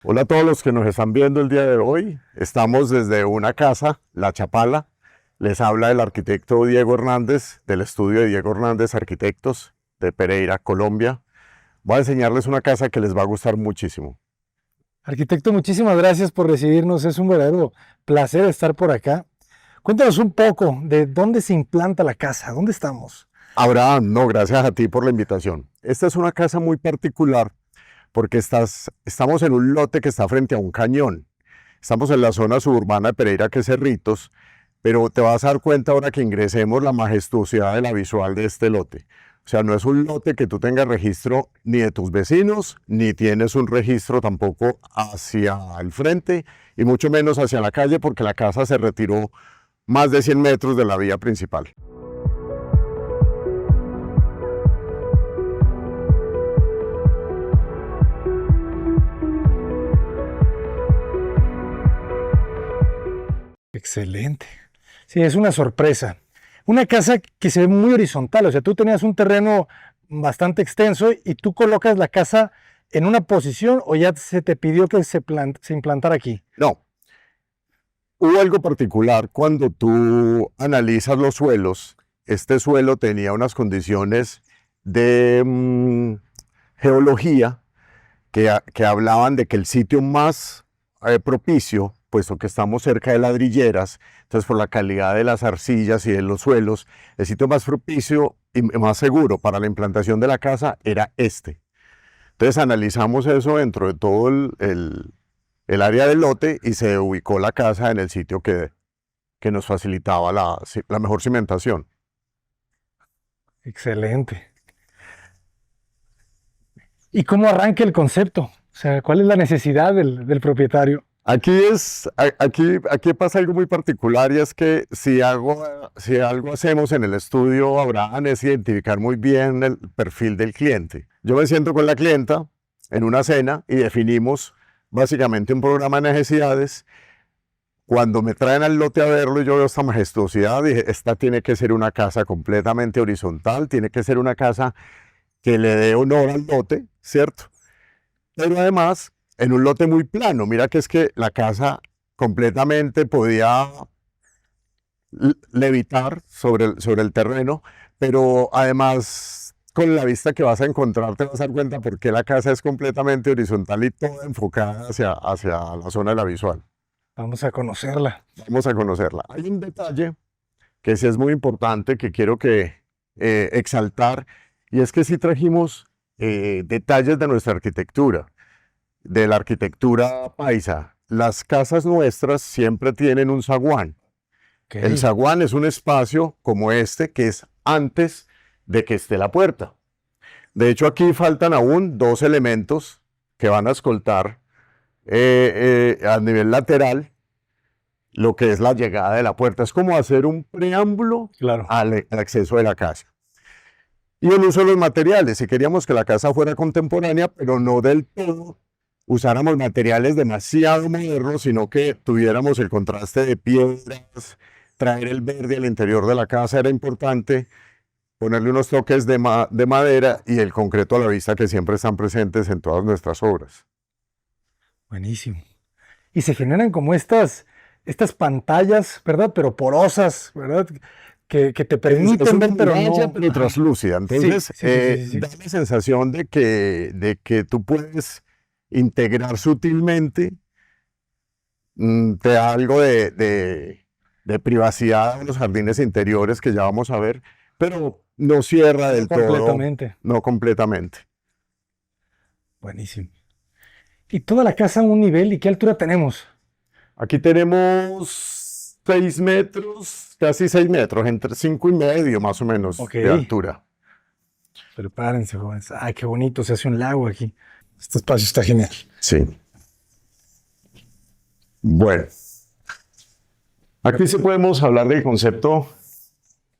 Hola a todos los que nos están viendo el día de hoy. Estamos desde una casa, La Chapala. Les habla el arquitecto Diego Hernández del estudio de Diego Hernández Arquitectos de Pereira, Colombia. Voy a enseñarles una casa que les va a gustar muchísimo. Arquitecto, muchísimas gracias por recibirnos. Es un verdadero placer estar por acá. Cuéntanos un poco de dónde se implanta la casa, dónde estamos. Abraham, no, gracias a ti por la invitación. Esta es una casa muy particular porque estamos en un lote que está frente a un cañón. Estamos en la zona suburbana de Pereira, que es Cerritos, pero te vas a dar cuenta ahora que ingresemos la majestuosidad de la visual de este lote. O sea, no es un lote que tú tengas registro ni de tus vecinos, ni tienes un registro tampoco hacia el frente, y mucho menos hacia la calle, porque la casa se retiró más de 100 metros de la vía principal. Excelente. Sí, es una sorpresa. Una casa que se ve muy horizontal, o sea, tú tenías un terreno bastante extenso y tú colocas la casa en una posición o ya se te pidió que se implantara aquí. No, hubo algo particular cuando tú analizas los suelos. Este suelo tenía unas condiciones de geología que hablaban de que el sitio más propicio, puesto que estamos cerca de ladrilleras, entonces por la calidad de las arcillas y de los suelos, el sitio más propicio y más seguro para la implantación de la casa era este. Entonces analizamos eso dentro de todo el área del lote y se ubicó la casa en el sitio que nos facilitaba la mejor cimentación. Excelente. ¿Y cómo arranca el concepto? O sea, ¿cuál es la necesidad del propietario? Aquí pasa algo muy particular y es que si algo hacemos en el estudio, Abraham, es identificar muy bien el perfil del cliente. Yo me siento con la clienta en una cena y definimos básicamente un programa de necesidades. Cuando me traen al lote a verlo y yo veo esta majestuosidad, dije, esta tiene que ser una casa completamente horizontal, tiene que ser una casa que le dé honor al lote, ¿cierto? Pero además, en un lote muy plano, mira que es que la casa completamente podía levitar sobre el terreno, pero además con la vista que vas a encontrar te vas a dar cuenta por qué la casa es completamente horizontal y toda enfocada hacia la zona de la visual. Vamos a conocerla. Vamos a conocerla. Hay un detalle que sí es muy importante que quiero exaltar, y es que sí trajimos detalles de nuestra arquitectura, de la arquitectura paisa. Las casas nuestras siempre tienen un zaguán. El Ok, zaguán es un espacio como este que es antes de que esté la puerta. De hecho, aquí faltan aún dos elementos que van a escoltar a nivel lateral lo que es la llegada de la puerta. Es como hacer un preámbulo claro. al acceso de la casa. Y el uso de los materiales. Si queríamos que la casa fuera contemporánea, pero no del todo usáramos materiales demasiado modernos, sino que tuviéramos el contraste de piedras, traer el verde al interior de la casa era importante, ponerle unos toques de madera y el concreto a la vista que siempre están presentes en todas nuestras obras. Buenísimo. Y se generan como estas pantallas, ¿verdad? Pero porosas, ¿verdad? Que te Es permiten una ver, pero muralla, no. pero Ajá. translúcida. Sí, Entonces, sí, sí, sí, sí, da sí. la sensación de que tú puedes integrar sutilmente, te da algo de privacidad en los jardines interiores que ya vamos a ver, pero no cierra No del todo, completamente. no completamente. Buenísimo. Y toda la casa a un nivel, ¿y qué altura tenemos? Aquí tenemos 6 metros, casi 6 metros, entre 5,5 más o menos Ok. de altura. Prepárense, jóvenes. Ay, qué bonito, se hace un lago aquí. Este espacio está genial. Sí. Bueno, aquí sí podemos hablar del concepto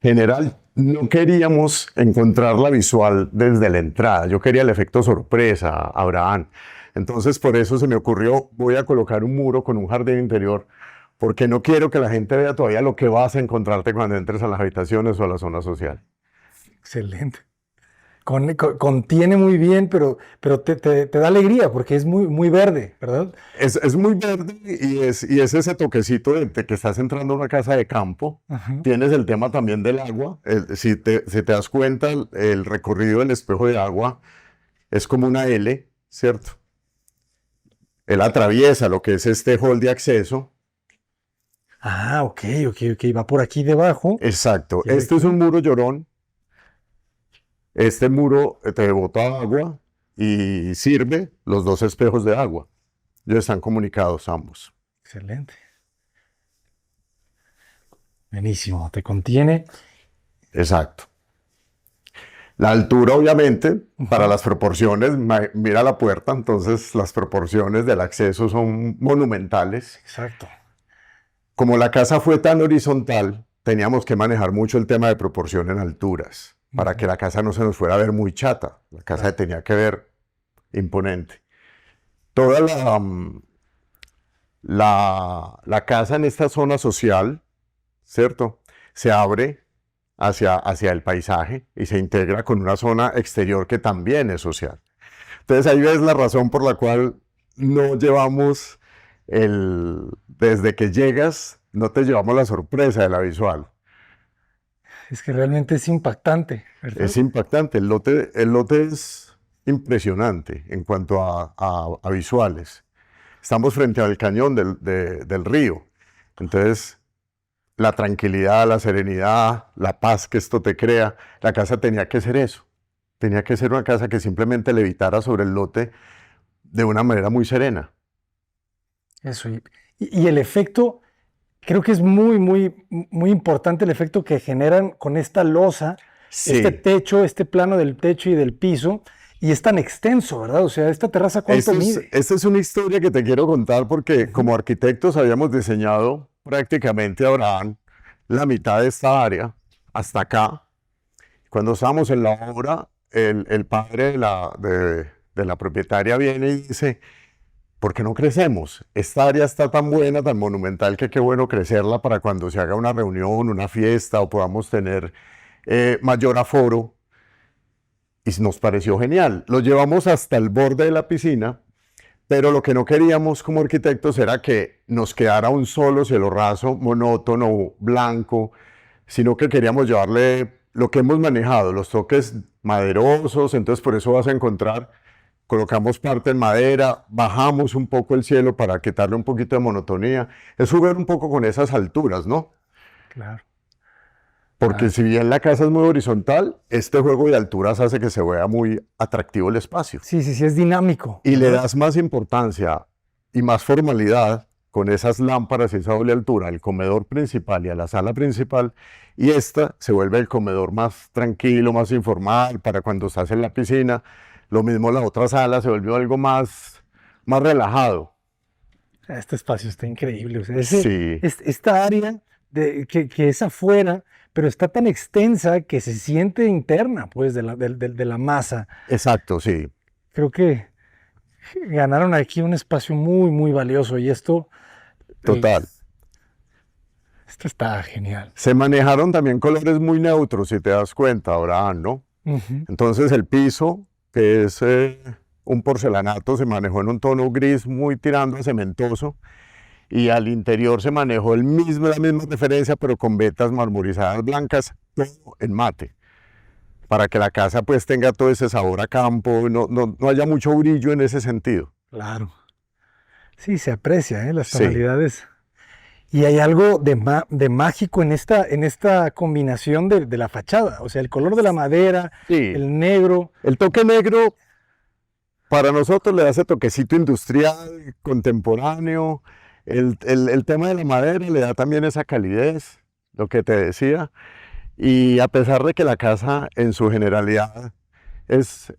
general. No queríamos encontrar la visual desde la entrada. Yo quería el efecto sorpresa, Abraham. Entonces, por eso se me ocurrió, voy a colocar un muro con un jardín interior, porque no quiero que la gente vea todavía lo que vas a encontrarte cuando entres a las habitaciones o a la zona social. Excelente. contiene muy bien, pero te da alegría porque es muy verde, ¿verdad? Es muy verde y es ese toquecito de que estás entrando a una casa de campo. Ajá. Tienes el tema también del agua. Si te das cuenta, el recorrido del espejo de agua es como una L, ¿cierto? Él atraviesa lo que es este hall de acceso. Ah, ok, va por aquí debajo. Exacto. Llega Este es aquí. un muro llorón. Este muro te bota agua y sirve los dos espejos de agua. Ya están comunicados ambos. Excelente. Buenísimo, te contiene. Exacto. La altura, obviamente, para Ujú. las proporciones, mira la puerta, entonces las proporciones del acceso son monumentales. Exacto. Como la casa fue tan horizontal, teníamos que manejar mucho el tema de proporción en alturas, para que Ujú. la casa no se nos fuera a ver muy chata. La casa se Claro. tenía que ver imponente. Toda la casa en esta zona social, ¿cierto? Se abre hacia el paisaje y se integra con una zona exterior que también es social. Entonces ahí ves la razón por la cual no llevamos desde que llegas, no te llevamos la sorpresa de la visual. Es que realmente es impactante, ¿verdad? Es impactante, el lote es impresionante en cuanto a visuales. Estamos frente al cañón del río, entonces la tranquilidad, la serenidad, la paz que esto te crea, la casa tenía que ser eso. Tenía que ser una casa que simplemente levitara sobre el lote de una manera muy serena. Eso. Y el efecto, creo que es muy importante el efecto que generan con esta losa, este Sí, techo, este plano del techo y del piso, y es tan extenso, ¿verdad? O sea, esta terraza, ¿cuánto mide? esta es una historia que te quiero contar porque Ujú. como arquitectos habíamos diseñado prácticamente, Abraham, la mitad de esta área hasta acá. Cuando estábamos en la obra, el padre de la propietaria viene y dice, ¿por qué no crecemos? Esta área está tan buena, tan monumental, que qué bueno crecerla para cuando se haga una reunión, una fiesta o podamos tener mayor aforo. Y nos pareció genial. Lo llevamos hasta el borde de la piscina, pero lo que no queríamos como arquitectos era que nos quedara un solo cielo raso, monótono, blanco, sino que queríamos llevarle lo que hemos manejado, los toques maderosos, entonces por eso vas a encontrar, colocamos parte en madera, bajamos un poco el cielo para quitarle un poquito de monotonía, es jugar un poco con esas alturas, ¿no? Claro, Porque claro. si bien la casa es muy horizontal, este juego de alturas hace que se vea muy atractivo el espacio. Sí, es dinámico, Y le ¿verdad? das más importancia y más formalidad con esas lámparas y esa doble altura al comedor principal y a la sala principal. Y esta se vuelve el comedor más tranquilo, más informal para cuando estás en la piscina. Lo mismo la otra sala se volvió algo más relajado. Este espacio está increíble. O sea, Sí, esta área que es afuera, pero está tan extensa que se siente interna, pues, de la masa. exacto, sí, Creo que ganaron aquí un espacio muy valioso y total. es- esto está genial. Se manejaron también colores muy neutros, si te das cuenta, Abraham, ¿no? Ujú. Entonces el piso, que es un porcelanato, se manejó en un tono gris muy tirando a cementoso y al interior se manejó la misma referencia pero con vetas marmorizadas blancas, todo en mate, para que la casa pues tenga todo ese sabor a campo, no haya mucho brillo en ese sentido. Claro. Sí, se aprecia, ¿eh? Las Sí, tonalidades. Y hay algo de mágico en esta combinación de la fachada. O sea, el color de la madera, sí. el negro. El toque negro para nosotros le da ese toquecito industrial, contemporáneo. El tema de la madera le da también esa calidez, lo que te decía. Y a pesar de que la casa en su generalidad es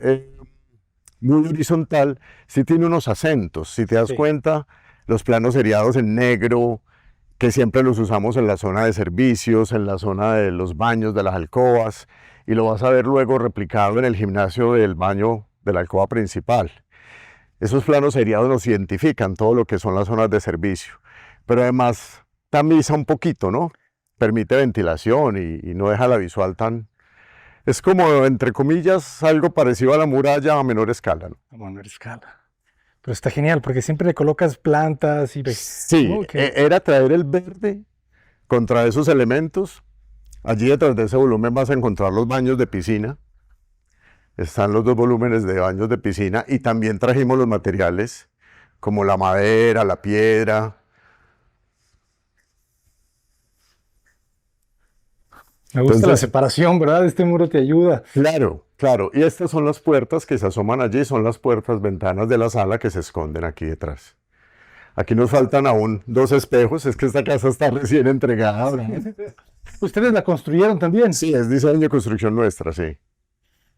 muy horizontal, sí tiene unos acentos. Si te das Sí. cuenta, los planos seriados en negro, que siempre los usamos en la zona de servicios, en la zona de los baños, de las alcobas, y lo vas a ver luego replicado en el gimnasio del baño de la alcoba principal. Esos planos seriados nos identifican todo lo que son las zonas de servicio, pero además tamiza un poquito, ¿no? Permite ventilación y no deja la visual Es como, entre comillas, algo parecido a la muralla a menor escala, ¿no? A menor escala. Pero está genial porque siempre le colocas plantas y... Sí, Ok. era traer el verde contra esos elementos. Allí detrás de ese volumen vas a encontrar los baños de piscina. Están los dos volúmenes de baños de piscina y también trajimos los materiales como la madera, la piedra. Me gusta la Entonces, separación, ¿verdad? Este muro te ayuda. claro, claro. Y estas son las puertas que se asoman allí, son las puertas, ventanas de la sala que se esconden aquí detrás. Aquí nos faltan aún dos espejos, es que esta casa está recién entregada, ¿verdad? Ustedes la construyeron también. Sí, es diseño y construcción nuestra, sí.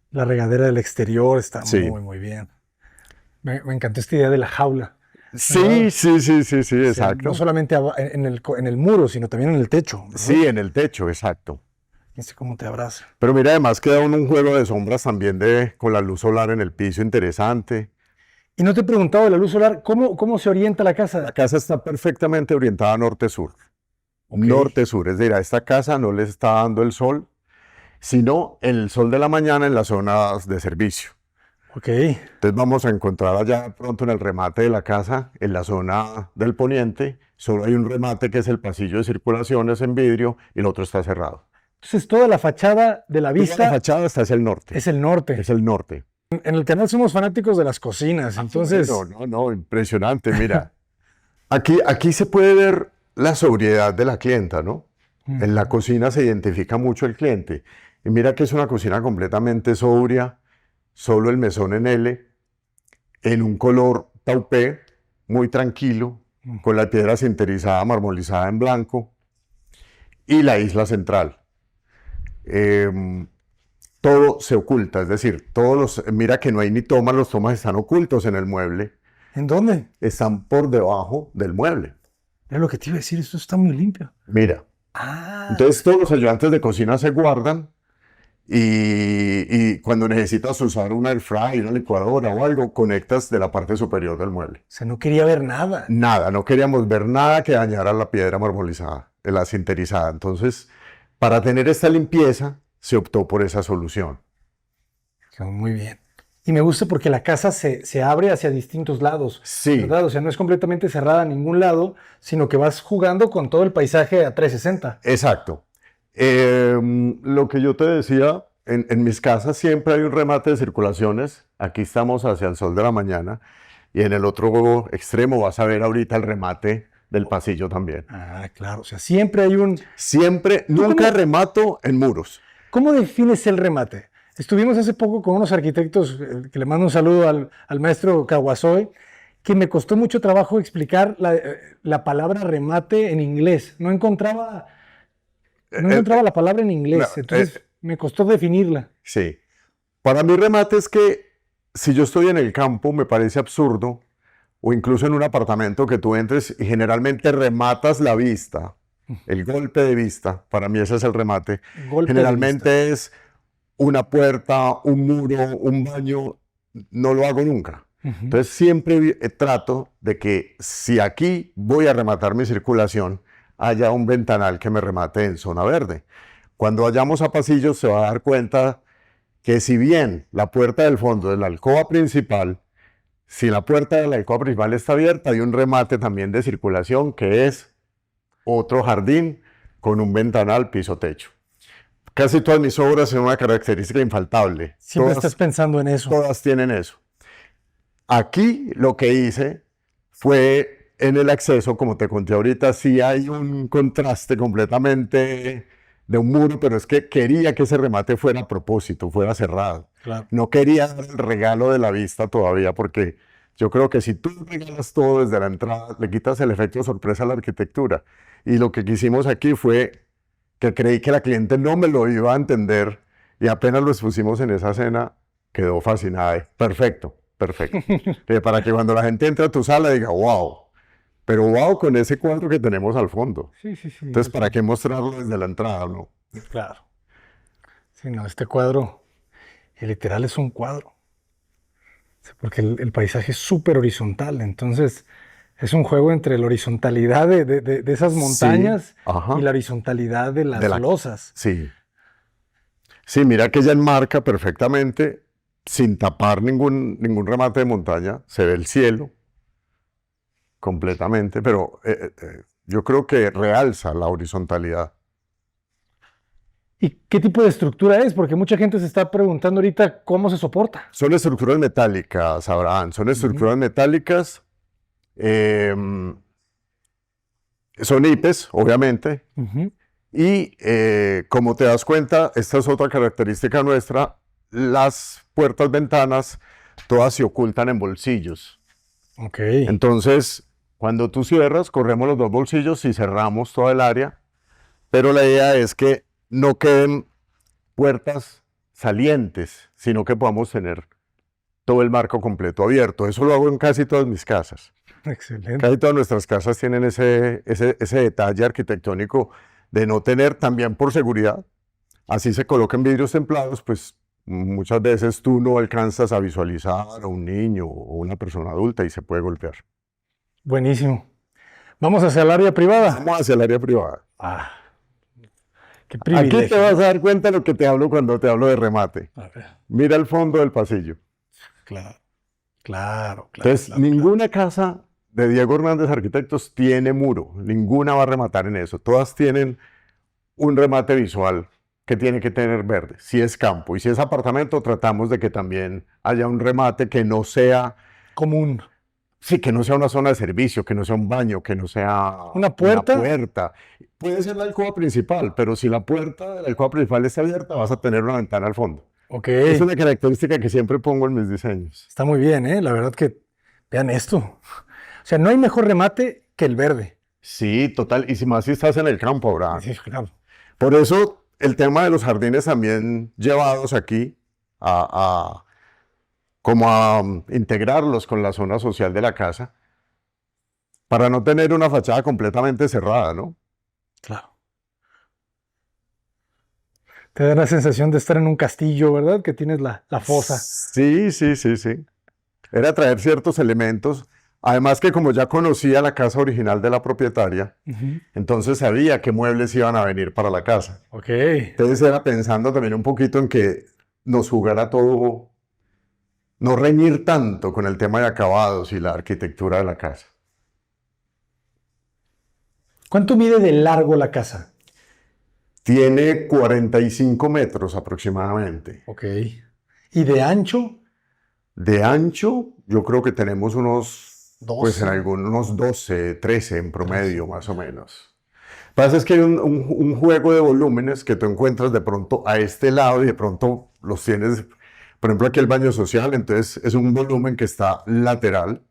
La regadera del exterior está Sí. muy bien. Me encantó esta idea de la jaula. Sí, sí, sí, sí, sí, O sea, exacto. no solamente en el muro, sino también en el techo, ¿verdad? Sí, en el techo, exacto. Fíjense cómo te abraza. Pero mira, además queda un juego de sombras también con la luz solar en el piso interesante. Y no te he preguntado de la luz solar, ¿cómo se orienta la La casa? casa está perfectamente orientada norte-sur. Ok. Norte-sur, es decir, a esta casa no les está dando el sol, sino el sol de la mañana en las zonas de servicio. Ok. Entonces vamos a encontrar allá pronto en el remate de la casa, en la zona del poniente, solo hay un remate que es el pasillo de circulaciones en vidrio y el otro está cerrado. Entonces toda la fachada de la Toda vista la fachada está hacia el norte. es el norte. Es el norte. En el canal somos fanáticos de las cocinas, entonces... No, impresionante, mira. Aquí se puede ver la sobriedad de la clienta, ¿no? En la cocina se identifica mucho el cliente. Y mira que es una cocina completamente sobria, solo el mesón en L, en un color taupé, muy tranquilo, con la piedra sinterizada marmolizada en blanco, y la isla central. Todo se oculta, es decir, mira que no hay ni tomas, los tomas están ocultos en el mueble, ¿En dónde? están por debajo del mueble. Es lo que te iba a decir, esto está muy limpio. Mira, Ah, entonces todos los ayudantes de cocina se guardan y cuando necesitas usar una air fry, una licuadora o algo, conectas de la parte superior del mueble. o sea, no quería ver nada. Nada, no queríamos ver nada que dañara la piedra marmolizada, la sinterizada. Entonces, para tener esta limpieza, se optó por esa solución. Quedó muy bien. Y me gusta porque la casa se abre hacia distintos lados, Sí. ¿verdad? O sea, no es completamente cerrada a ningún lado, sino que vas jugando con todo el paisaje a 360. Exacto. Lo que yo te decía, en mis casas siempre hay un remate de circulaciones. Aquí estamos hacia el sol de la mañana y en el otro extremo vas a ver ahorita el remate del pasillo también. Ah, claro. O sea, siempre hay un... Siempre, nunca cómo? remato en muros. ¿Cómo defines el remate? Estuvimos hace poco con unos arquitectos, que le mando un saludo al maestro Kawasoy, que me costó mucho trabajo explicar la palabra remate en inglés. No encontraba la palabra en inglés, no, entonces me costó definirla. Sí. Para mí remate es que si yo estoy en el campo me parece absurdo, o incluso en un apartamento que tú entres y generalmente rematas la vista, el golpe de vista, para mí ese es el remate. Golpe de Generalmente es una puerta, un muro, un baño, no lo hago nunca. Entonces siempre trato de que si aquí voy a rematar mi circulación, haya un ventanal que me remate en zona verde. Cuando vayamos a pasillos se va a dar cuenta que si bien la puerta del fondo de la alcoba principal, si la puerta de la alcoba principal está abierta, hay un remate también de circulación que es otro jardín con un ventanal piso-techo. Casi todas mis obras son una característica infaltable. Siempre estás pensando en eso. Todas tienen eso. Aquí lo que hice fue en el acceso, como te conté ahorita, sí hay un contraste completamente de un muro, pero es que quería que ese remate fuera a propósito, fuera cerrado. Claro. No quería dar el regalo de la vista todavía, porque yo creo que si tú regalas todo desde la entrada, le quitas el efecto de sorpresa a la arquitectura. Y lo que quisimos aquí fue que creí que la cliente no me lo iba a entender y apenas lo expusimos en esa cena, quedó fascinada. Perfecto, perfecto. Para que cuando la gente entre a tu sala diga, wow, pero wow con ese cuadro que tenemos al fondo. Sí. Entonces, ¿para qué mostrarlo desde la entrada, no? Claro. Sí, no, este cuadro, literal es un cuadro. O sea, porque el paisaje es súper horizontal, entonces es un juego entre la horizontalidad de esas montañas ajá. y la horizontalidad de las losas. Sí. Sí, mira que ella enmarca perfectamente, sin tapar ningún remate de montaña, se ve el cielo completamente, pero yo creo que realza la horizontalidad. ¿Y qué tipo de estructura es? Porque mucha gente se está preguntando ahorita cómo se soporta. Son estructuras metálicas, Abraham, son Ujú, estructuras metálicas, eh, son IPES, obviamente, ujú. y como te das cuenta, esta es otra característica nuestra, las puertas, ventanas, todas se ocultan en bolsillos. Ok. Entonces, cuando tú cierras, corremos los dos bolsillos y cerramos toda el área, pero la idea es que no queden puertas salientes, sino que podamos tener todo el marco completo abierto. Eso lo hago en casi todas mis casas. Excelente. Casi todas nuestras casas tienen ese detalle arquitectónico de no tener, también por seguridad, así se colocan vidrios templados, pues muchas veces tú no alcanzas a visualizar a un niño o una persona adulta y se puede golpear. Buenísimo. Vamos hacia el área privada. Vamos hacia el área privada. Ah, qué Aquí te privilegio. vas a dar cuenta de lo que te hablo cuando te hablo de remate. A ver, Mira el fondo del pasillo. claro, claro, claro, Entonces, claro, claro. ninguna casa de Diego Hernández Arquitectos tiene muro. Ninguna va a rematar en eso. Todas tienen un remate visual que tiene que tener verde. Si es campo y si es apartamento, tratamos de que también haya un remate que no sea, Común. sí, que no sea una zona de servicio, que no sea un baño, que no sea Una una puerta. puerta. Puede ser la alcoba principal, pero si la puerta de la alcoba principal está abierta, vas a tener una ventana al fondo. Ok. Es una característica que siempre pongo en mis diseños. Está muy bien, ¿eh? La verdad que vean esto. O sea, no hay mejor remate que el verde. Sí, total. Y si más si estás en el campo, Abraham. Sí, claro. Por eso el tema de los jardines también llevados aquí a, como a integrarlos con la zona social de la casa, para no tener una fachada completamente cerrada, ¿no? Claro. Te da la sensación de estar en un castillo, ¿verdad? Que tienes la fosa. Sí, sí, sí, sí. Era traer ciertos elementos, además que como ya conocía la casa original de la propietaria, Ujú. entonces sabía qué muebles iban a venir para la casa. Ok. Entonces era pensando también un poquito en que nos jugara todo, no reñir tanto con el tema de acabados y la arquitectura de la casa. ¿Cuánto mide de largo la casa? Tiene 45 metros aproximadamente. Ok. ¿Y de ancho? De ancho, yo creo que tenemos pues 12. en algunos 12, 13 en 13. promedio, más o menos. Lo que pasa es que hay un juego de volúmenes que tú encuentras de pronto a este lado y de pronto los tienes, por ejemplo, aquí el baño social, entonces es un volumen que está lateral.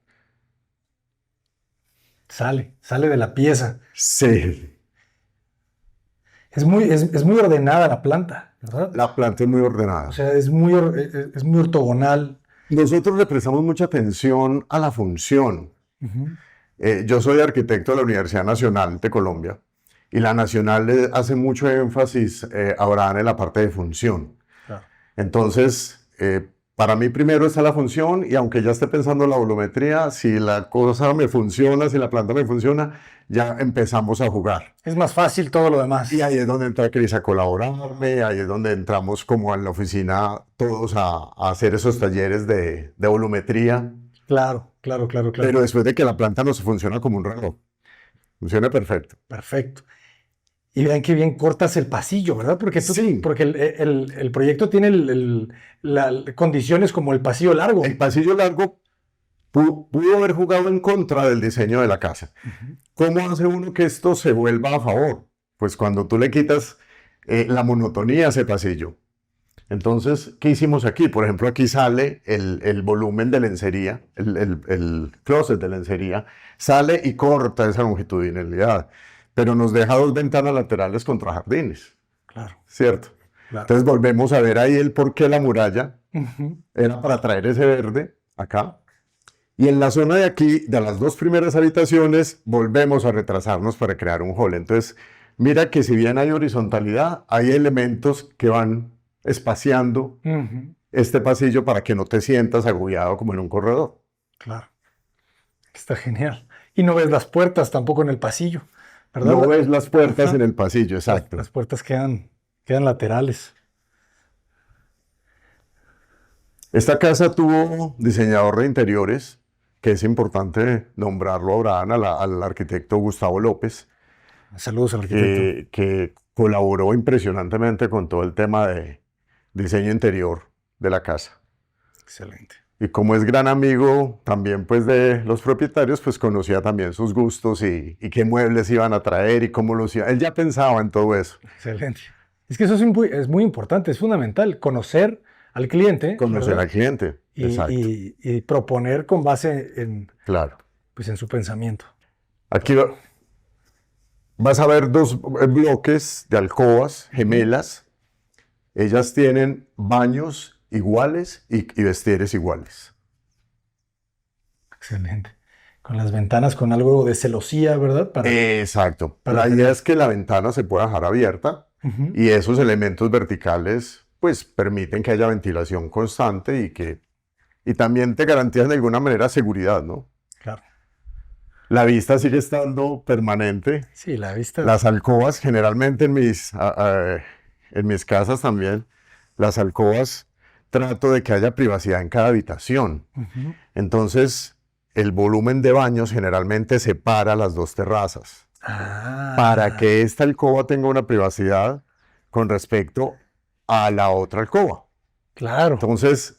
Sale de la pieza. Sí, Es muy ordenada la planta, ¿verdad? la planta es muy O ordenada. sea, es muy ortogonal. Nosotros le prestamos mucha atención a la función. Ujú. Yo soy arquitecto de la Universidad Nacional de Colombia y la Nacional le hace mucho énfasis ahora en la parte de función. Claro. Entonces, para mí primero está la función y aunque ya esté pensando en la volumetría, si la cosa me funciona, si la planta me funciona, ya empezamos a jugar. Es más fácil todo lo demás. Y ahí es donde entra Cris a colaborarme, ahí es donde entramos como en la oficina todos a hacer esos talleres de volumetría. Claro, claro, claro, claro. Pero después de que la planta nos funciona como un reloj, funciona perfecto. Perfecto. Y vean qué bien cortas el pasillo, ¿verdad? Sí, Porque el proyecto tiene condiciones como el pasillo largo. el pasillo largo pudo haber jugado en contra del diseño de la casa. Ujú. ¿Cómo hace uno que esto se vuelva a favor? Pues cuando tú le quitas la monotonía a ese pasillo. Entonces, ¿qué hicimos aquí? Por ejemplo, aquí sale el volumen de lencería, el closet de lencería, sale y corta esa longitudinalidad, pero nos deja dos ventanas laterales contra jardines, Claro, ¿cierto? claro. Entonces volvemos a ver ahí el por qué la muralla Ujú. era para traer ese verde acá. Y en la zona de aquí, de las dos primeras habitaciones, volvemos a retrasarnos para crear un hall. Entonces, mira que si bien hay horizontalidad, hay elementos que van espaciando Ujú. este pasillo para que no te sientas agobiado como en un corredor. Claro. Está genial. Y no ves las puertas tampoco en el pasillo, ¿verdad? No ves las puertas Ajá. en el pasillo, exacto. Las puertas quedan laterales. Esta casa tuvo diseñador de interiores, que es importante nombrarlo, Abraham, al arquitecto Gustavo López, Saludos al arquitecto. que colaboró impresionantemente con todo el tema de diseño interior de la casa. Excelente. Y como es gran amigo también pues de los propietarios, pues conocía también sus gustos y qué muebles iban a traer y cómo los iban. Él ya pensaba en todo eso. Excelente. Es que eso es muy importante, es fundamental, conocer al cliente, Conocer ¿verdad? al cliente. Exacto. Y proponer con base Claro. pues en su pensamiento. Aquí vas a ver dos bloques de alcobas gemelas. Ellas tienen baños iguales y vestieres iguales. Excelente. Con las ventanas con algo de celosía, ¿verdad? Exacto. para La idea tener- es que la ventana se pueda dejar abierta Ujú. y esos elementos verticales pues permiten que haya ventilación constante y también te garantizan de alguna manera seguridad, ¿no? Claro. La vista sigue estando permanente. Sí, la vista. Las alcobas, generalmente en mis casas también, las alcobas trato de que haya privacidad en cada habitación. Ujú. Entonces, el volumen de baños generalmente separa las dos terrazas Ah, para que esta alcoba tenga una privacidad con respecto a la otra alcoba. claro. Entonces,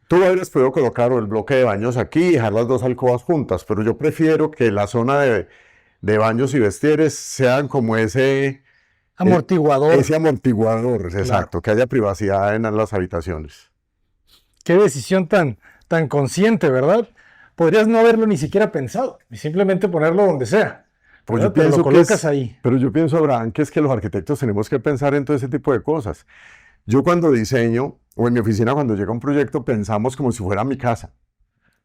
tú hubieras podido colocar el bloque de baños aquí y dejar las dos alcobas juntas, pero yo prefiero que la zona de baños y vestieres sean como Amortiguador. ese amortiguador, exacto, que haya privacidad en las habitaciones. Qué decisión tan consciente, ¿verdad? Podrías no haberlo ni siquiera pensado y simplemente ponerlo donde sea. Pues ¿verdad? yo Pero lo pienso colocas ahí. pero yo pienso, Abraham, que es que los arquitectos tenemos que pensar en todo ese tipo de cosas. Yo cuando diseño, o en mi oficina cuando llega un proyecto, pensamos como si fuera mi casa.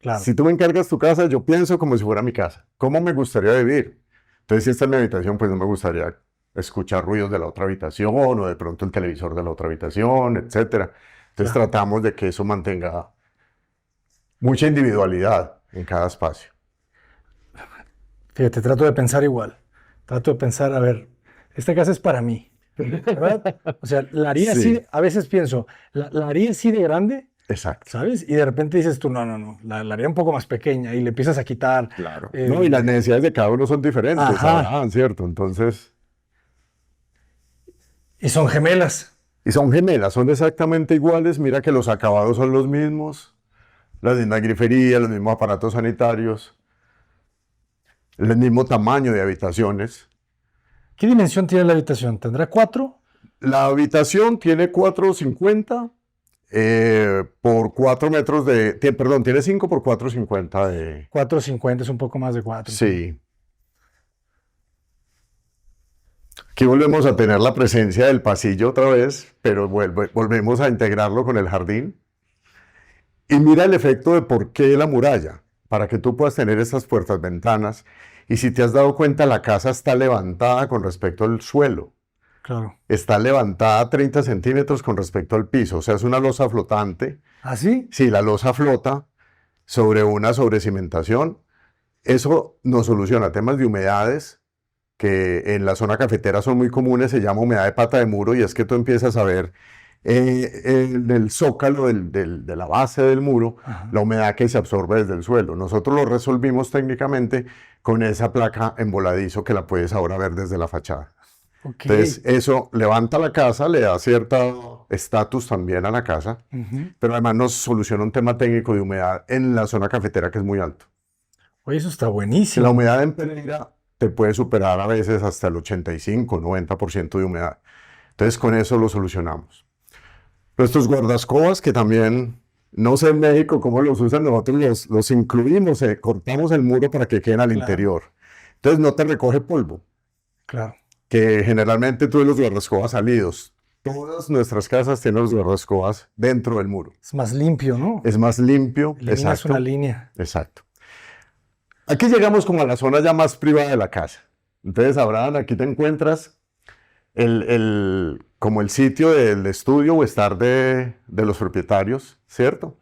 Claro. Si tú me encargas tu casa, yo pienso como si fuera mi casa. ¿Cómo me gustaría vivir? Entonces, si esta es mi habitación, pues no me gustaría escuchar ruidos de la otra habitación o de pronto el televisor de la otra habitación, etcétera. Entonces, Claro. tratamos de que eso mantenga mucha individualidad en cada espacio. Fíjate, trato de pensar igual. Trato de pensar, a ver, esta casa es para mí, ¿verdad? O sea, la haría Sí. así, a veces pienso, la haría así de grande, Exacto. ¿sabes? Y de repente dices tú, no, la haría un poco más pequeña y le empiezas a quitar. Claro. No, y las necesidades de cada uno son diferentes, Ajá. Abraham, ¿cierto? Entonces, Y son gemelas. y son gemelas, son exactamente iguales. Mira que los acabados son los mismos, la misma grifería, los mismos aparatos sanitarios, el mismo tamaño de habitaciones. ¿Qué dimensión tiene la habitación? ¿Tendrá 4? La habitación tiene 4,50 por 4 metros perdón, tiene 5 por 4,50 de... 4,50 es un poco más de 4. Sí. Aquí volvemos a tener la presencia del pasillo otra vez, pero volvemos a integrarlo con el jardín. Y mira el efecto de por qué la muralla, para que tú puedas tener estas puertas, ventanas. Y si te has dado cuenta, la casa está levantada con respecto al suelo. Claro. Está levantada 30 centímetros con respecto al piso. O sea, es una losa flotante. ¿Ah, sí? Sí, la losa flota sobre una sobrecimentación. Eso nos soluciona temas de humedades que en la zona cafetera son muy comunes. Se llama humedad de pata de muro y es que tú empiezas a ver en el zócalo de la base del muro, Ajá. la humedad que se absorbe desde el suelo. Nosotros lo resolvimos técnicamente con esa placa en voladizo que la puedes ahora ver desde la fachada. Ok. Entonces, eso levanta la casa, le da cierto estatus también a la casa, Ujú. pero además nos soluciona un tema técnico de humedad en la zona cafetera que es muy alto. Oye, eso está La buenísimo. humedad en Pereira te puede superar a veces hasta el 85, 90% de humedad. Entonces, con eso lo solucionamos. Nuestros guardascobas, que también, no sé en México cómo los usan, nosotros los incluimos, cortamos el muro para que queden al Claro. interior. Entonces no te recoge polvo, Claro. que generalmente tú ves los guardascobas salidos. Todas nuestras casas tienen los guardascobas dentro del muro. Es más limpio, ¿no? Es más limpio, Eliminas exacto. una línea. Exacto. Aquí llegamos como a la zona ya más privada de la casa. Entonces, Abraham, aquí te encuentras como el sitio del estudio o estar de los propietarios, ¿cierto?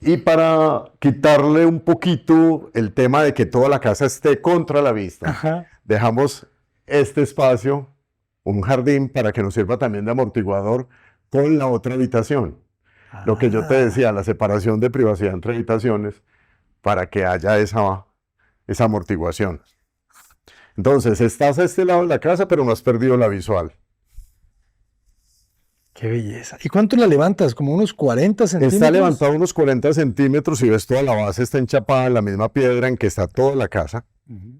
Y para quitarle un poquito el tema de que toda la casa esté contra la vista, Ajá. dejamos este espacio, un jardín, para que nos sirva también de amortiguador con la otra habitación. Lo que yo te Ah, decía, la separación de privacidad entre habitaciones para que haya esa amortiguación. Entonces, estás a este lado de la casa, pero no has perdido la visual. qué belleza. ¿Y cuánto la levantas? ¿Como unos 40 Está centímetros? levantado unos 40 centímetros y ves toda la base está enchapada en la misma piedra en que está toda la casa. Ujú.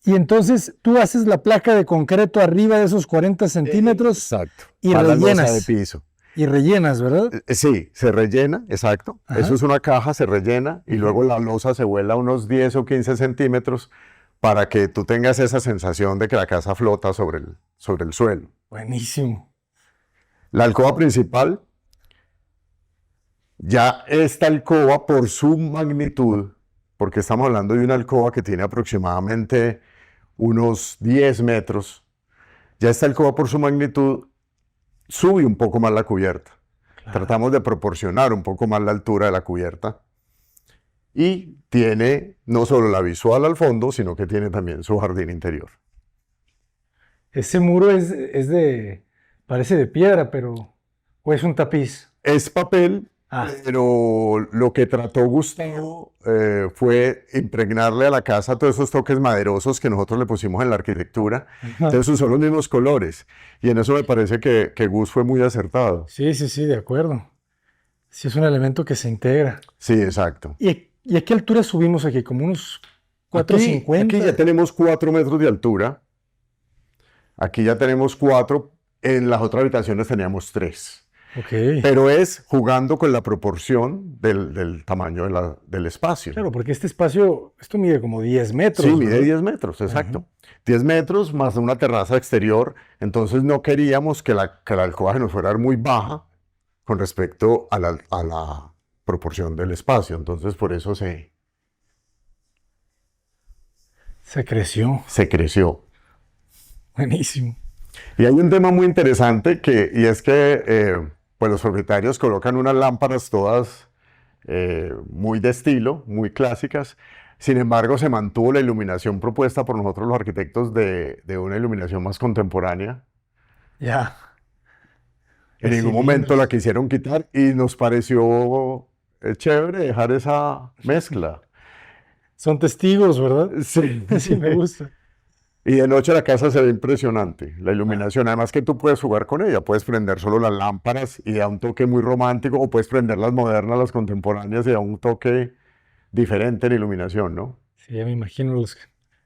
Y entonces tú haces la placa de concreto arriba de esos 40 centímetros Exacto. y Para la losa de rellenas. piso. Y rellenas, ¿verdad? Sí, se rellena, exacto. Ajá. Eso es una caja, se rellena y luego la losa se vuela unos 10 o 15 centímetros para que tú tengas esa sensación de que la casa flota sobre el suelo. Buenísimo. La alcoba principal, ya esta alcoba por su magnitud, porque estamos hablando de una alcoba que tiene aproximadamente unos 10 metros, ya esta alcoba por su magnitud sube un poco más la cubierta. Claro. Tratamos de proporcionar un poco más la altura de la cubierta. Y tiene no solo la visual al fondo, sino que tiene también su jardín interior. Ese muro parece de piedra, pero, o es un tapiz. Es papel, Ah, pero lo que trató Gustavo fue impregnarle a la casa todos esos toques maderosos que nosotros le pusimos en la arquitectura. Entonces son los mismos colores. Y en eso me parece que Gus fue muy acertado. sí, sí, sí, de acuerdo. Sí, es un elemento que se integra. Sí, exacto. ¿Y a qué altura subimos aquí? Como unos Aquí 450. ya tenemos 4 metros de altura. Aquí ya tenemos 4. En las otras habitaciones teníamos 3. Ok. Pero es jugando con la proporción del tamaño del espacio. Claro, porque este espacio, esto mide como 10 metros. Sí, mide ¿verdad? 10 metros, exacto. 10 metros más una terraza exterior. Entonces no queríamos que la alcoba nos fuera muy baja con respecto a la proporción del espacio. Entonces por eso Se creció. se creció. Buenísimo. Y hay un tema muy interesante y es que pues los propietarios colocan unas lámparas todas muy de estilo, muy clásicas. Sin embargo, se mantuvo la iluminación propuesta por nosotros los arquitectos de una iluminación más contemporánea. Ya. En ningún momento la quisieron quitar y nos pareció chévere dejar esa mezcla. Son testigos, ¿verdad? Sí. Sí, me gusta. Y de noche la casa se ve impresionante, la iluminación. Además que tú puedes jugar con ella, puedes prender solo las lámparas y da un toque muy romántico, o puedes prender las modernas, las contemporáneas y da un toque diferente en iluminación, ¿no? Sí, ya me imagino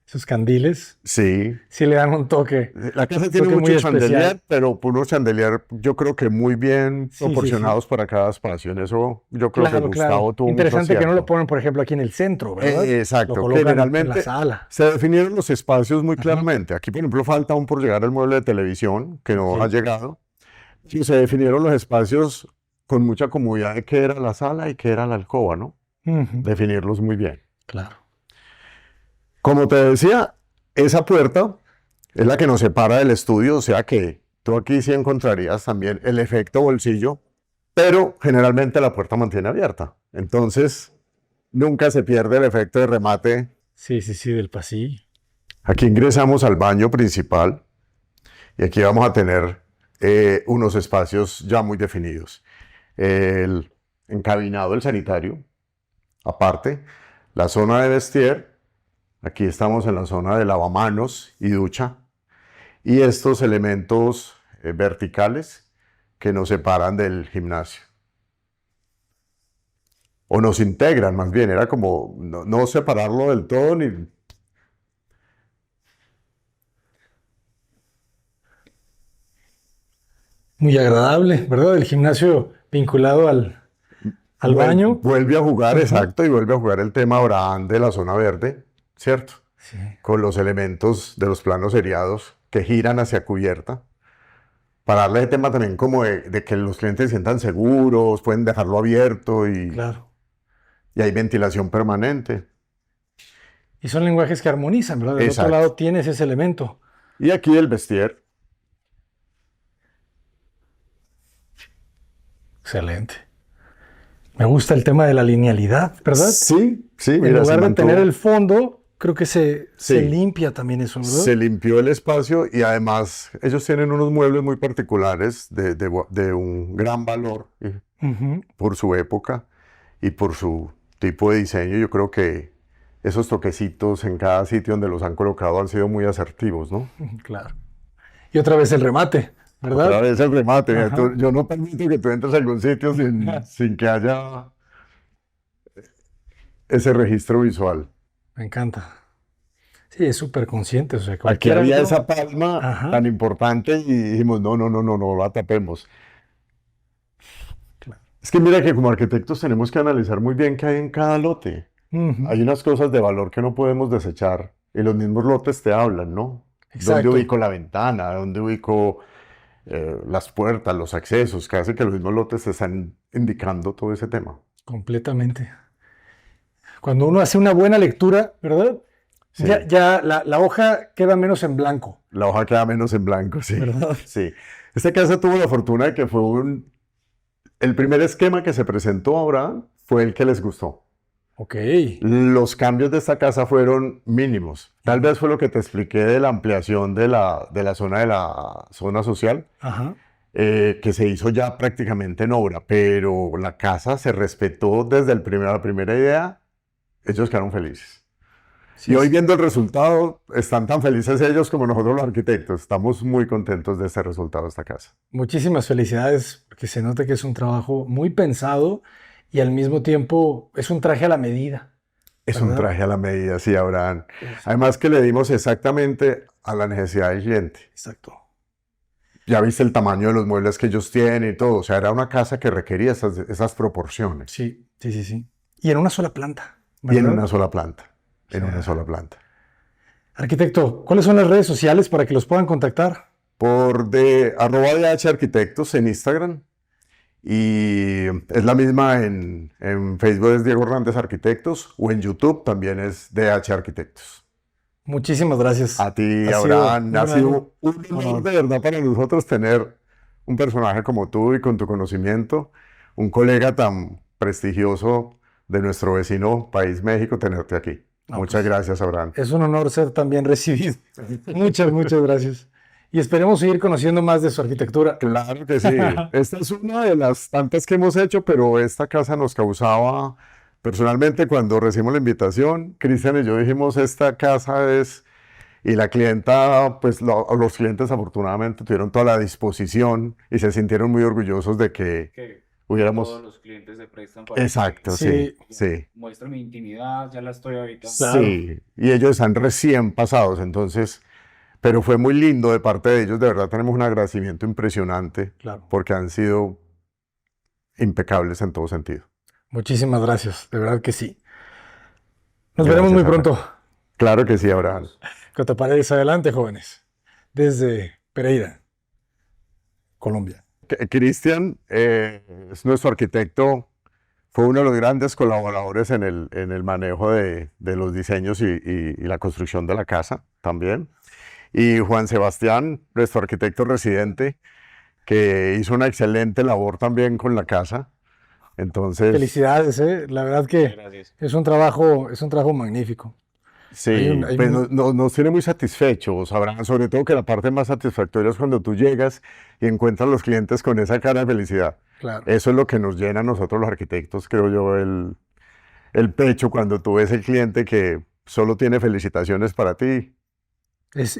esos candiles. Sí. Sí le dan un toque. La casa tiene Toque mucho muy chandelier, especial. pero por unos chandelier yo creo que muy bien Sí, sí, sí. proporcionados para cada espacio. En eso yo creo que Claro, Gustavo claro. tuvo mucho Interesante que no lo acierto. ponen, por ejemplo, aquí en el centro, ¿verdad? Lo Exacto, colocan en la generalmente sala. se definieron los espacios muy claramente. Aquí, por ejemplo, falta aún por llegar el mueble de televisión, que no Ok. ha llegado. Sí, se definieron los espacios con mucha comodidad de qué era la sala y qué era la alcoba, ¿no? Ujú. Definirlos muy bien. Claro. Como te decía, esa puerta es la que nos separa del estudio, o sea que tú aquí sí encontrarías también el efecto bolsillo, pero generalmente la puerta mantiene abierta. Entonces, nunca se pierde el efecto de remate. Sí, sí, sí, del pasillo. Aquí ingresamos al baño principal y aquí vamos a tener unos espacios ya muy definidos. El encabinado del sanitario, aparte, la zona de vestier, aquí estamos en la zona de lavamanos y ducha, y estos elementos verticales que nos separan del gimnasio. O nos integran, más bien, era como no separarlo del todo ni... Muy agradable, ¿verdad? El gimnasio vinculado al baño. Vuelve a jugar, exacto, y vuelve a jugar el tema Abraham de la zona verde, ¿cierto? Sí. Con los elementos de los planos seriados que giran hacia cubierta, para darle el tema también como de que los clientes se sientan seguros, pueden dejarlo abierto Claro. y hay ventilación permanente. Y son lenguajes que armonizan, ¿verdad? Del otro Exacto. lado tienes ese elemento. Y aquí el vestier, Excelente. Me gusta el tema de la linealidad, ¿verdad? sí, En mira, se lugar de mantuvo. tener el fondo, creo que se limpia también eso, ¿verdad? Se limpió el espacio y además ellos tienen unos muebles muy particulares de un gran valor por su época y por su tipo de diseño. Yo creo que esos toquecitos en cada sitio donde los han colocado han sido muy asertivos, ¿no? Claro. Y otra vez el remate, ¿verdad? Otra vez el remate. Yo no permito que tú entres a algún sitio sin que haya ese registro visual. Me encanta. Sí, es súper consciente. O sea, aquí había esa palma tan importante y dijimos, no la tapemos. Claro. Es que mira que como arquitectos tenemos que analizar muy bien qué hay en cada lote. Hay unas cosas de valor que no podemos desechar y los mismos lotes te hablan, ¿no? Exacto. ¿Dónde ubico la ventana? ¿Dónde ubico las puertas, los accesos? Que hace que los mismos lotes te están indicando todo ese tema. Completamente. Cuando uno hace una buena lectura, ¿verdad? Sí. Ya la hoja queda menos en blanco. La hoja queda menos en blanco, sí. ¿Verdad? Sí. Esta casa tuvo la fortuna de que fue el primer esquema que se presentó a Abraham fue el que les gustó. Ok. Los cambios de esta casa fueron mínimos. Tal vez fue lo que te expliqué de la ampliación de la zona social, que se hizo ya prácticamente en obra, pero la casa se respetó desde la primera idea. Ellos quedaron felices. Sí, y hoy viendo el resultado, están tan felices ellos como nosotros los arquitectos. Estamos muy contentos de este resultado de esta casa. Muchísimas felicidades, porque se nota que es un trabajo muy pensado y al mismo tiempo es un traje a la medida. Es un traje a la medida, sí, Abraham. Además que le dimos exactamente a la necesidad del cliente. Exacto. Ya viste el tamaño de los muebles que ellos tienen y todo. O sea, era una casa que requería esas proporciones. Sí. Y en una sola planta, ¿verdad? Y en una sola planta. En una sola planta. Arquitecto, ¿cuáles son las redes sociales para que los puedan contactar? Por @DH Arquitectos en Instagram. Y es la misma en Facebook, es Diego Hernández Arquitectos, o en YouTube también es DH Arquitectos. Muchísimas gracias. A ti, Abraham. Ha sido un honor de verdad para nosotros tener un personaje como tú y con tu conocimiento, un colega tan prestigioso de nuestro vecino país México, tenerte aquí. Muchas gracias, Abraham. Es un honor ser tan bien recibido. Muchas gracias. Y esperemos seguir conociendo más de su arquitectura. Claro que sí. Esta es una de las tantas que hemos hecho, pero esta casa nos causaba, personalmente, cuando recibimos la invitación, Cristian y yo dijimos, esta casa es... Y la clienta, pues los clientes afortunadamente tuvieron toda la disposición y se sintieron muy orgullosos de que hubiéramos... Todos los clientes se prestan para... Exacto, sí. Muestra mi intimidad, ya la estoy habitando. Claro. Sí, y ellos están recién pasados, entonces... Pero fue muy lindo de parte de ellos, de verdad tenemos un agradecimiento impresionante, porque han sido impecables en todo sentido. Muchísimas gracias, de verdad que sí. Nos veremos muy pronto. Claro que sí, Abraham. Cota Paredes, adelante, jóvenes. Desde Pereira, Colombia. Cristian es nuestro arquitecto, fue uno de los grandes colaboradores en el manejo de los diseños y la construcción de la casa también. Y Juan Sebastián, nuestro arquitecto residente, que hizo una excelente labor también con la casa. Entonces, felicidades, la verdad que es un trabajo magnífico. Sí, pues nos tiene muy satisfechos, Abraham, sobre todo que la parte más satisfactoria es cuando tú llegas y encuentras a los clientes con esa cara de felicidad. Claro. Eso es lo que nos llena a nosotros los arquitectos, creo yo, el pecho cuando tú ves el cliente que solo tiene felicitaciones para ti. Es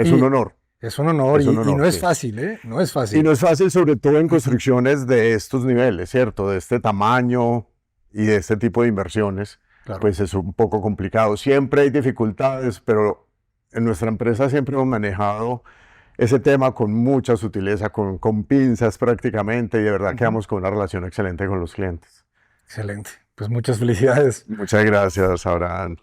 un honor. Es un honor, y no es fácil, ¿eh? No es fácil. Y no es fácil, sobre todo en construcciones de estos niveles, ¿cierto? De este tamaño y de este tipo de inversiones. Claro. Pues es un poco complicado. Siempre hay dificultades, pero en nuestra empresa siempre hemos manejado ese tema con mucha sutileza, con pinzas prácticamente, y de verdad quedamos con una relación excelente con los clientes. Excelente. Pues muchas felicidades. Muchas gracias, Abraham.